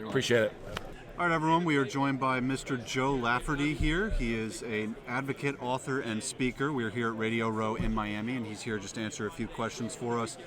very much. Appreciate it. All right, everyone, we are joined by Mr. Joe Lafferty here. He is an advocate, author, and speaker. We are here at Radio Row in Miami, and he's here just to answer a few questions for us.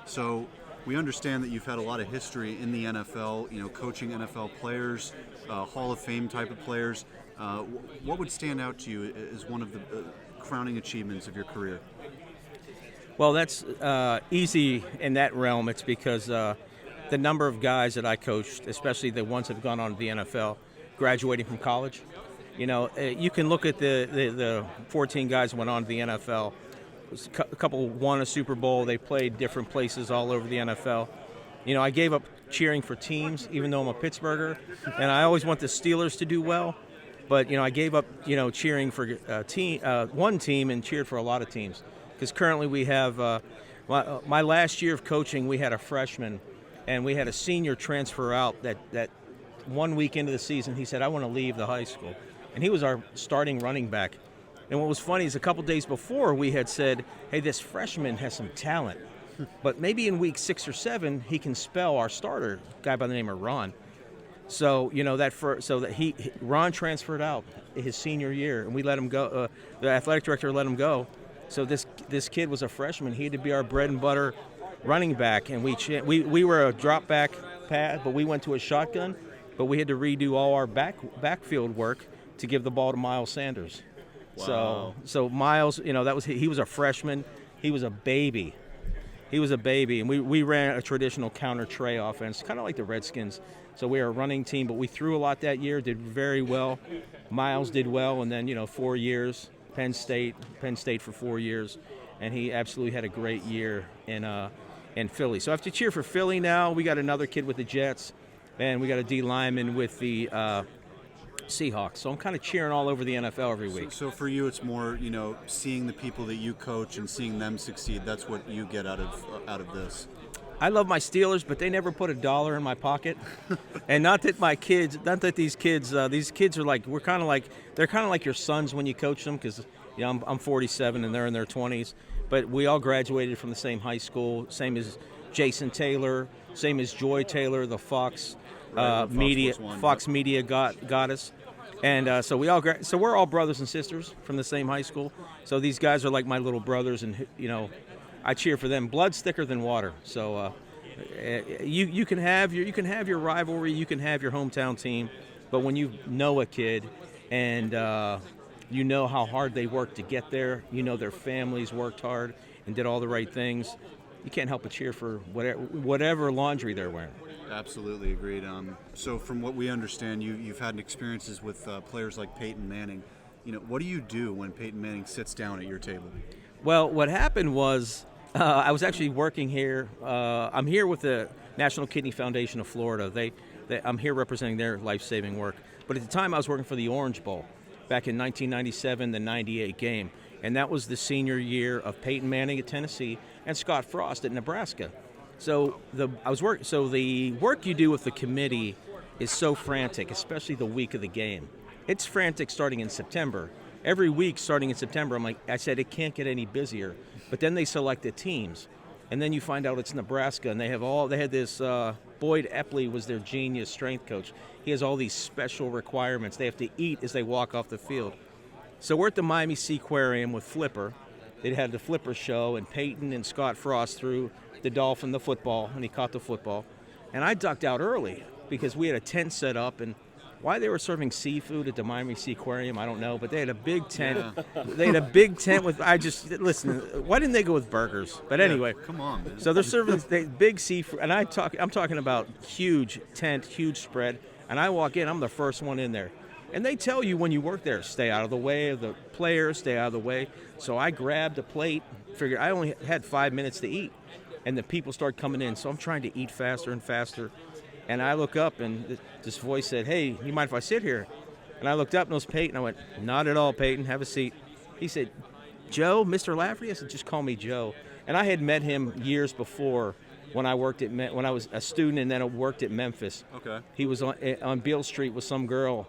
So we understand that you've had a lot of history in the NFL, coaching NFL players, Hall of Fame type of players. What would stand out to you as one of the crowning achievements of your career? Well, that's easy in that realm. It's because the number of guys that I coached, especially the ones that have gone on to the NFL, graduating from college. You can look at the 14 guys who went on to the NFL. A couple won a Super Bowl. They played different places all over the NFL. I gave up cheering for teams, even though I'm a Pittsburgher, and I always want the Steelers to do well. But I gave up, cheering for one team and cheered for a lot of teams. Because currently we have my last year of coaching, we had a freshman, and we had a senior transfer out. That 1 week into the season, he said, "I want to leave the high school," and he was our starting running back. And what was funny is a couple days before we had said, "Hey, this freshman has some talent, but maybe in week 6 or 7 he can spell our starter, a guy by the name of Ron." So Ron transferred out his senior year, and we let him go. The athletic director let him go. So this kid was a freshman. He had to be our bread and butter running back, and we were a drop back pad, but we went to a shotgun. But we had to redo all our backfield work to give the ball to Miles Sanders. Wow. So Miles, he was a freshman. He was a baby. And we ran a traditional counter tray offense, kind of like the Redskins. So we were a running team, but we threw a lot that year, did very well. Miles did well, and then 4 years, Penn State for 4 years, and he absolutely had a great year in Philly. So I have to cheer for Philly now. We got another kid with the Jets, and we got a D lineman with the Seahawks. So I'm kind of cheering all over the NFL every week. So for you, it's more, seeing the people that you coach and seeing them succeed. That's what you get out of this. I love my Steelers, but they never put $1 in my pocket. And not that these kids are like, they're kind of like your sons when you coach them, because I'm 47 and they're in their 20s. But we all graduated from the same high school, same as Jason Taylor, same as Joy Taylor, the Fox Media got us. And so we're all brothers and sisters from the same high school. So these guys are like my little brothers, and I cheer for them. Blood's thicker than water. So you can have your rivalry, you can have your hometown team, but when you know a kid and you know how hard they worked to get there, their families worked hard and did all the right things, you can't help but cheer for whatever laundry they're wearing. Absolutely agreed. So from what we understand, you've had experiences with players like Peyton Manning. What do you do when Peyton Manning sits down at your table? Well, what happened was I was actually working here. I'm here with the National Kidney Foundation of Florida. I'm here representing their life-saving work. But at the time, I was working for the Orange Bowl back in 1997, the 98 game. And that was the senior year of Peyton Manning at Tennessee and Scott Frost at Nebraska. So the work you do with the committee is so frantic, especially the week of the game. It's frantic starting in September. Every week starting in September, I said it can't get any busier. But then they select the teams, and then you find out it's Nebraska, and they had this Boyd Epley was their genius strength coach. He has all these special requirements. They have to eat as they walk off the field. So we're at the Miami Seaquarium with Flipper. They had the Flipper show, and Peyton and Scott Frost threw the Dolphin the football, and he caught the football. And I ducked out early because we had a tent set up, and why they were serving seafood at the Miami Seaquarium, I don't know, but they had a big tent. Yeah. They had a big tent with, listen, why didn't they go with burgers? But anyway. Yeah, come on, man. So they're serving big seafood, and I'm talking about huge tent, huge spread, and I walk in, I'm the first one in there. And they tell you when you work there, stay out of the way of the players, stay out of the way. So I grabbed a plate, figured I only had 5 minutes to eat, and the people start coming in. So I'm trying to eat faster and faster. And I look up, and this voice said, "Hey, you mind if I sit here?" And I looked up, and it was Peyton. I went, "Not at all, Peyton. Have a seat." He said, "Joe, Mr. Lafferty?" I said, "Just call me Joe." And I had met him years before when I was a student and then I worked at Memphis. Okay. He was on Beale Street with some girl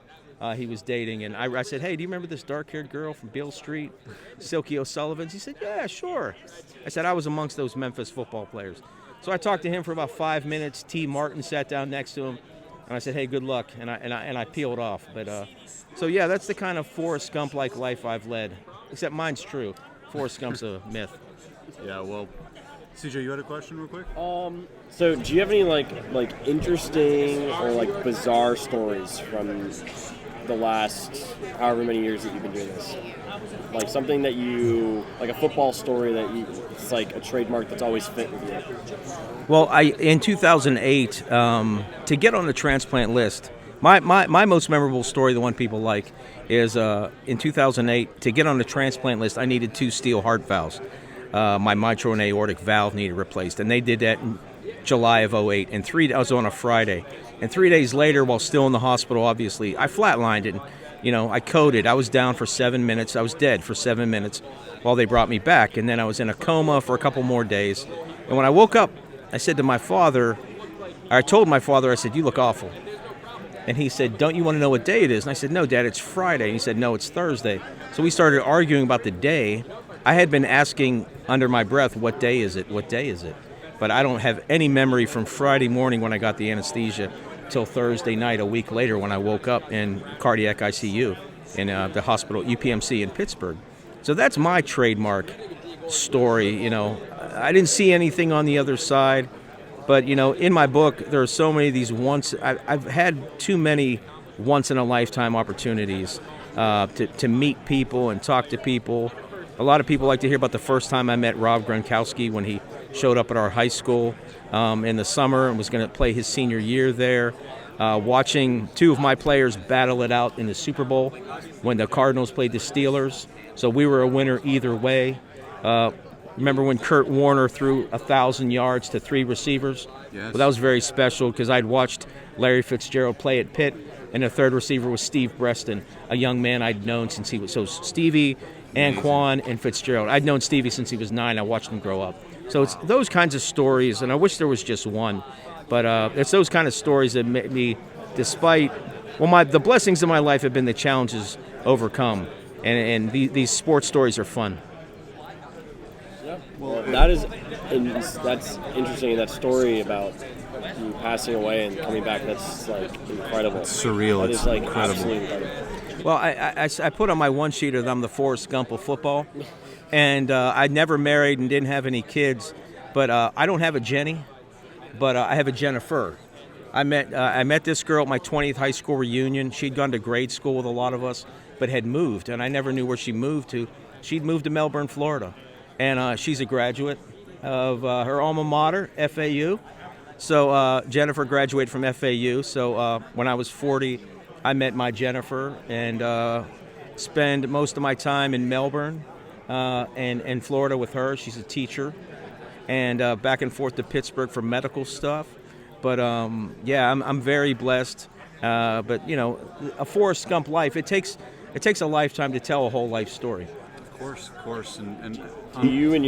he was dating. And I said, "Hey, do you remember this dark-haired girl from Beale Street, Silky O'Sullivan's?" He said, "Yeah, sure." I said, "I was amongst those Memphis football players." So I talked to him for about 5 minutes. T. Martin sat down next to him. And I said, hey, good luck, and I peeled off. But so yeah, that's the kind of Forrest Gump-like life I've led. Except mine's true. Forrest Gump's a myth. Yeah, well, CJ, you had a question real quick? So, do you have any like interesting or like bizarre stories from the last however many years that you've been doing this? Like something that you like a football story that it's like a trademark that's always fit with you. Well, in 2008 to get on the transplant list. My most memorable story, the one people like, is in 2008 to get on the transplant list. I needed 2 steel heart valves. My mitral and aortic valve needed replaced, and they did that in July of 08. And I was on a Friday, and 3 days later, while still in the hospital, obviously, I flatlined it. I coded. I was down for 7 minutes. I was dead for 7 minutes while they brought me back, and then I was in a coma for a couple more days. And when I woke up, I said to my father, I told my father, I said, "You look awful." And he said, "Don't you want to know what day it is?" And I said, "No, Dad, it's Friday." And he said, "No, it's Thursday." So we started arguing about the day. I had been asking under my breath, "What day is it? What day is it?" But I don't have any memory from Friday morning when I got the anesthesia till Thursday night, a week later, when I woke up in cardiac ICU in the hospital, UPMC in Pittsburgh. So that's my trademark story. I didn't see anything on the other side. But, in my book, there are so many of these I've had too many once-in-a-lifetime opportunities to meet people and talk to people. A lot of people like to hear about the first time I met Rob Gronkowski when he showed up at our high school in the summer and was going to play his senior year there. Watching 2 of my players battle it out in the Super Bowl when the Cardinals played the Steelers. So we were a winner either way. Remember when Kurt Warner threw 1,000 yards to 3 receivers? Yes. Well, that was very special because I'd watched Larry Fitzgerald play at Pitt, and the third receiver was Steve Breston, a young man I'd known since he was. So Stevie, Anquan, and Fitzgerald. I'd known Stevie since he was 9. I watched him grow up. So it's those kinds of stories, and I wish there was just one. But it's those kind of stories that make me, despite, the blessings of my life have been the challenges overcome, and these sports stories are fun. Well, that's interesting. That story about you passing away and coming back, that's like incredible. It's surreal. That it's is like incredible. absolutely incredible. Well, I put on my one sheeter that I'm the Forrest Gump of football, and I never married and didn't have any kids, but I don't have a Jenny, but I have a Jennifer. I met this girl at my 20th high school reunion. She'd gone to grade school with a lot of us, but had moved, and I never knew where she moved to. She'd moved to Melbourne, Florida, and she's a graduate of her alma mater, FAU. So Jennifer graduated from FAU. So when I was 40, I met my Jennifer and spend most of my time in Melbourne and Florida with her. She's a teacher, and back and forth to Pittsburgh for medical stuff. But I'm very blessed. But a Forrest Gump life, it takes a lifetime to tell a whole life story. Of course. And do you and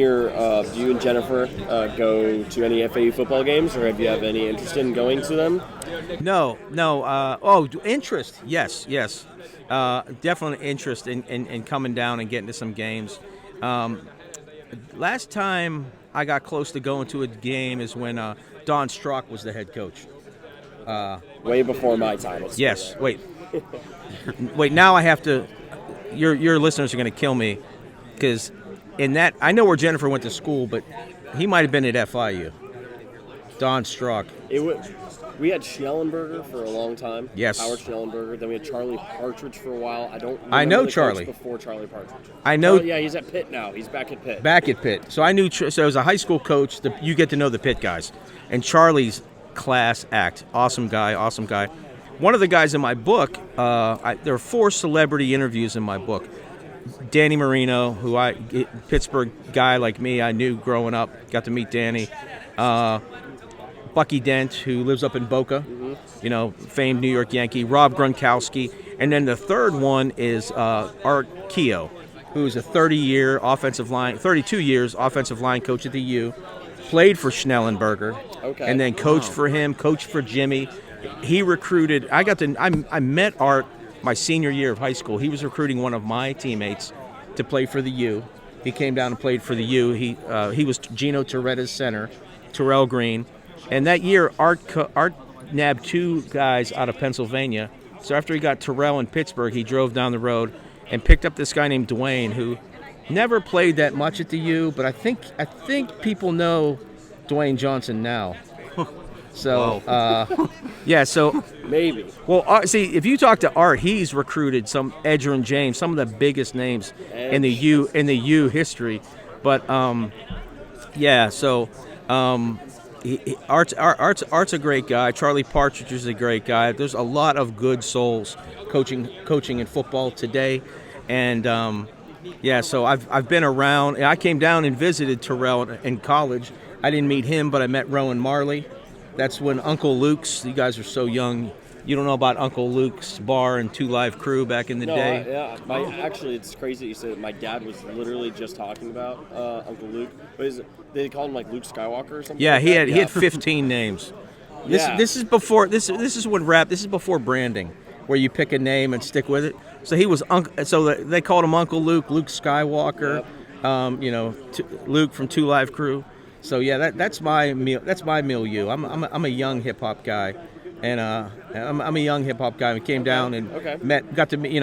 Jennifer go to any FAU football games, or have you have any interest in going to them? No. Interest? Yes. Definitely interest in coming down and getting to some games. Last time I got close to going to a game is when Don Strock was the head coach. Way before my time. Yes. Wait. Now I have to. Your listeners are going to kill me, because in that I know where Jennifer went to school, but he might have been at FIU. Don Strock. We had Schnellenberger for a long time. Yes. Howard Schnellenberger. Then we had Charlie Partridge for a while. I know Charlie. Before Charlie Partridge. I know. Yeah, he's at Pitt now. He's back at Pitt. Back at Pitt. So I knew. So as a high school coach, you get to know the Pitt guys, and Charlie's class act. Awesome guy. One of the guys in my book. There are 4 celebrity interviews in my book. Danny Marino, Pittsburgh guy like me, I knew growing up. Got to meet Danny. Bucky Dent, who lives up in Boca, famed New York Yankee. Rob Gronkowski. And then the third one is Art Keough, who's a 32 years offensive line coach at the U. Played for Schnellenberger. Okay. And then coached for him, coached for Jimmy. He recruited. I met Art my senior year of high school. He was recruiting one of my teammates to play for the U. He came down and played for the U. He was Gino Torretta's center, Terrell Green, and that year Art nabbed 2 guys out of Pennsylvania. So after he got Terrell in Pittsburgh, he drove down the road and picked up this guy named Dwayne, who never played that much at the U, but I think people know Dwayne Johnson now. So, yeah, so Maybe. well, see, if you talk to Art, he's recruited some Edger and James, some of the biggest names in the U history. But yeah, so Art's a great guy. Charlie Partridge is a great guy. There's a lot of good souls coaching in football today, and yeah, so I've been around. I came down and visited Terrell in college. I didn't meet him, but I met Rowan Marley. That's when Uncle Luke's. You guys are so young. You don't know about Uncle Luke's bar and 2 Live Crew back in the day. Actually, it's crazy that you said it. My dad was literally just talking about Uncle Luke. They called him like Luke Skywalker or something. Yeah, like he that? had 15 names. This is before this is before branding, where you pick a name and stick with it. So he was so they called him Uncle Luke Skywalker. Yep. Luke from 2 Live Crew. So yeah, that's my milieu. I'm a young hip hop guy, and I'm a young hip hop guy. We came down and got to meet.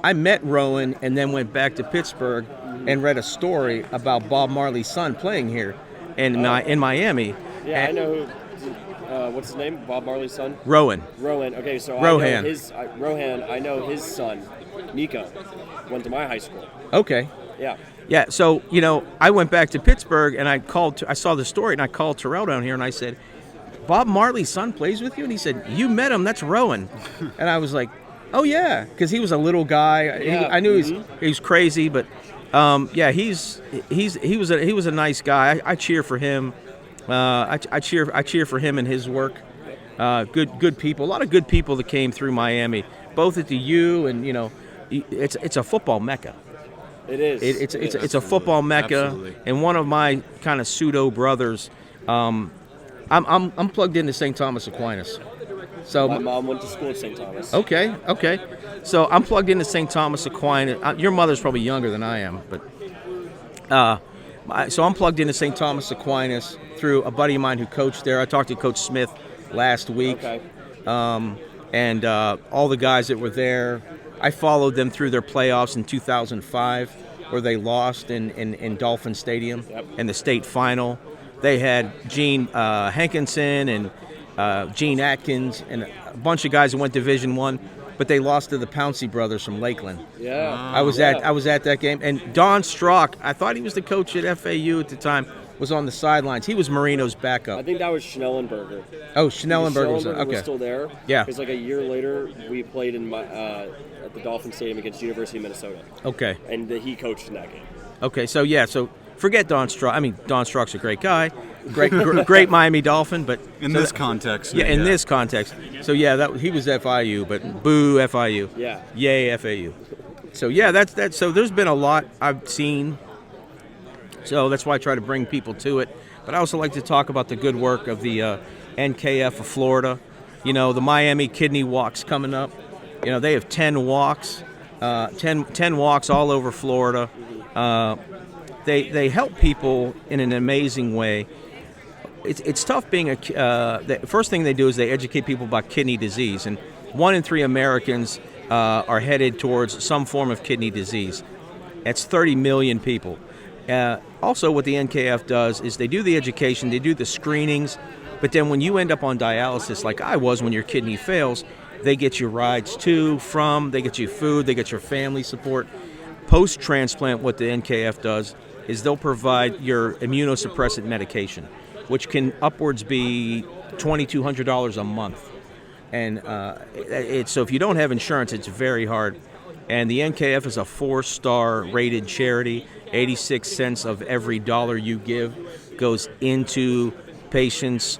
I met Rowan and then went back to Pittsburgh and read a story about Bob Marley's son playing here in Miami. Yeah, I know. What's his name? Bob Marley's son? Rowan. Okay, so Rohan. I know his son, Nico, went to my high school. Okay. Yeah. Yeah, so, I went back to Pittsburgh and I saw the story and I called Terrell down here and I said, Bob Marley's son plays with you? And he said, you met him, that's Rowan. And I was like, oh yeah, because he was a little guy. Yeah. I knew he was crazy, but yeah, he was a nice guy. I cheer for him. I cheer for him and his work. Good people, a lot of good people that came through Miami, both at the U and it's a football mecca. It is. It's a football mecca. Absolutely. And one of my kind of pseudo brothers, I'm plugged into St. Thomas Aquinas. So my mom went to school at St. Thomas. Okay. So I'm plugged into St. Thomas Aquinas. Your mother's probably younger than I am, but so I'm plugged into St. Thomas Aquinas through a buddy of mine who coached there. I talked to Coach Smith last week, and all the guys that were there. I followed them through their playoffs in 2005, where they lost in Dolphin Stadium in the state final. They had Gene Hankinson and Gene Atkins and a bunch of guys that went Division I, but they lost to the Pouncey brothers from Lakeland. Yeah. I was at that game, and Don Strock, I thought he was the coach at FAU at the time, was on the sidelines. He was Marino's backup. I think that was Schnellenberger. Oh, Schnellenberger was was still there. Yeah. Because like a year later, we played at the Dolphin Stadium against University of Minnesota. Okay. And he coached in that game. Okay, so yeah, so forget Don Strock. I mean, Don Strock's a great guy, great Miami Dolphin, but in this context. In this context. So yeah, he was FIU, but boo FIU. Yeah. Yay FAU. So yeah, that's so there's been a lot I've seen. So that's why I try to bring people to it. But I also like to talk about the good work of the NKF of Florida. The Miami Kidney Walk's coming up. They have 10 walks, 10 walks all over Florida. They help people in an amazing way. It's tough being the first thing they do is they educate people about kidney disease. And 1 in 3 Americans are headed towards some form of kidney disease. That's 30 million people. Also, what the NKF does is they do the education, they do the screenings, but then when you end up on dialysis, like I was when your kidney fails, they get you rides to, from, they get you food, they get your family support. Post-transplant, what the NKF does is they'll provide your immunosuppressant medication, which can upwards be $2,200 a month. And so if you don't have insurance, it's very hard. And the NKF is a 4-star rated charity. 86 cents of every dollar you give goes into patients,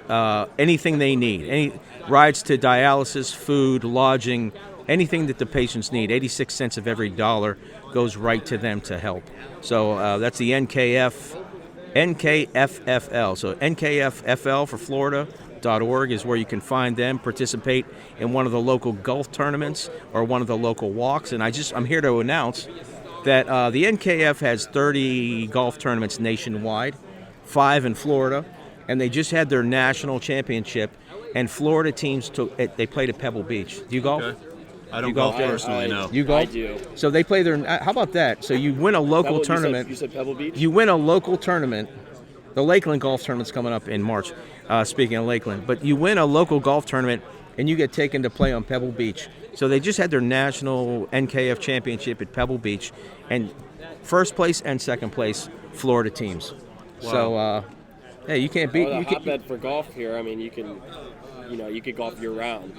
anything they need. Any rides to dialysis, food, lodging, anything that the patients need. 86 cents of every dollar goes right to them to help. So that's the NKFFL. So NKFFL for Florida.org is where you can find them, participate in one of the local golf tournaments or one of the local walks. And I'm here to announce that the NKF has 30 golf tournaments nationwide, 5 in Florida, and they just had their national championship and Florida teams they played at Pebble Beach. Do you golf? Okay. I don't You golf golf? personally, no. You golf? I do. So they play their. How about that? So you win a local tournament. You said Pebble Beach? You win a local tournament. The Lakeland golf tournament's coming up in March. Speaking of Lakeland, but you win a local golf tournament and you get taken to play on Pebble Beach. So they just had their national NKF championship at Pebble Beach, and first place and second place Florida teams. Wow. So hey, you can't beat. Well, You the can, hotbed for golf here. I mean, you could golf year round.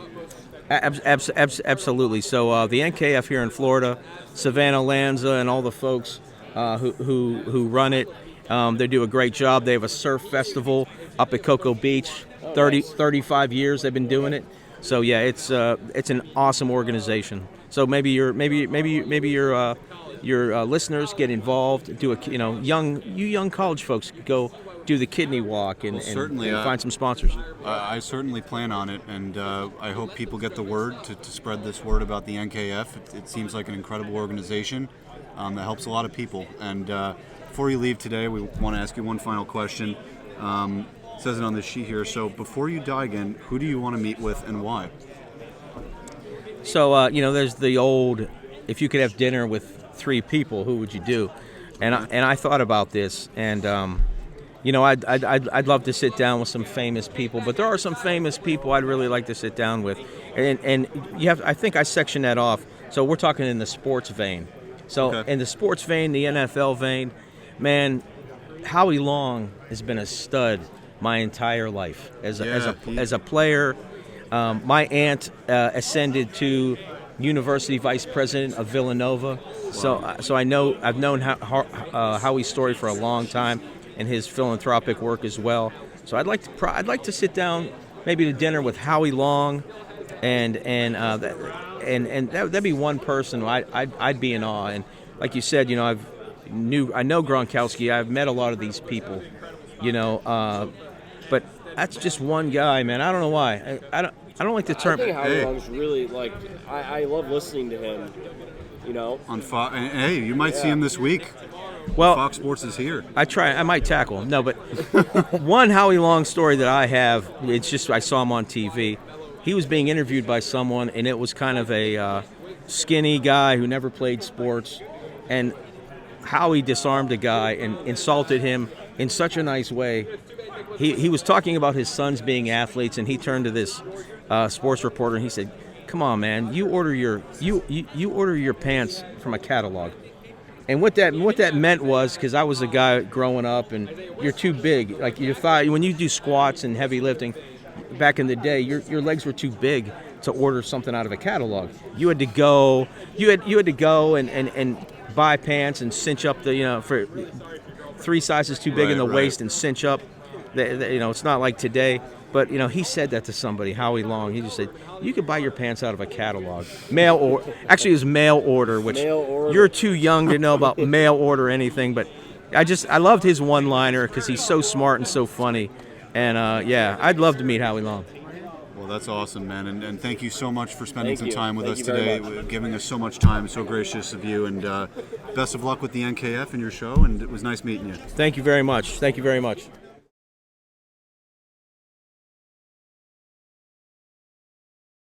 Absolutely. So the NKF here in Florida, Savannah Lanza and all the folks who run it, they do a great job. They have a surf festival up at Cocoa Beach. 35 years they've been doing it. So yeah, it's an awesome organization. So maybe your listeners get involved. Do young college folks go do the kidney walk and find some sponsors. I certainly plan on it, and I hope people get the word to spread this word about the NKF. It seems like an incredible organization that helps a lot of people. And before you leave today, we want to ask you one final question. It says it on this sheet here. So before you die again, who do you want to meet with and why? So there's the old, if you could have dinner with 3 people, who would you do? And I thought about this, and I'd love to sit down with some famous people, but there are some famous people I'd really like to sit down with, and I think I section that off. So we're talking in the sports vein. So in the sports vein, the NFL vein, man, Howie Long has been a stud my entire life as a player. My aunt ascended to University Vice President of Villanova, so I've known Howie's story for a long time, and his philanthropic work as well. So I'd like to sit down maybe to dinner with Howie Long, and that'd be one person I'd be in awe. And like you said, I know Gronkowski. I've met a lot of these people, but that's just one guy, man. I don't know why. I don't like the term. I think Howie Long's really I love listening to him. On Fox, and hey, you might see him this week. Well, Fox Sports is here. I might tackle him. No, but one Howie Long story that I have, it's just I saw him on TV. He was being interviewed by someone, and it was kind of a skinny guy who never played sports, and Howie disarmed a guy and insulted him in such a nice way. He was talking about his sons being athletes, and he turned to this sports reporter and he said, "Come on, man, you order your pants from a catalog." And what that meant was, because I was a guy growing up, and you're too big. Like your thigh, when you do squats and heavy lifting, back in the day, your legs were too big to order something out of a catalog. You had to go. You had to go and buy pants and cinch up for 3 sizes too big in the waist and cinch up. It's not like today. But he said that to somebody, Howie Long. He just said, "You could buy your pants out of a catalog, actually, it was mail order, which you're too young to know about mail order anything." But I loved his one-liner because he's so smart and so funny, and I'd love to meet Howie Long. Well, that's awesome, man, and thank you so much for spending some time with us today, giving us so much time. So gracious of you, and best of luck with the NKF and your show. And it was nice meeting you. Thank you very much. Thank you very much.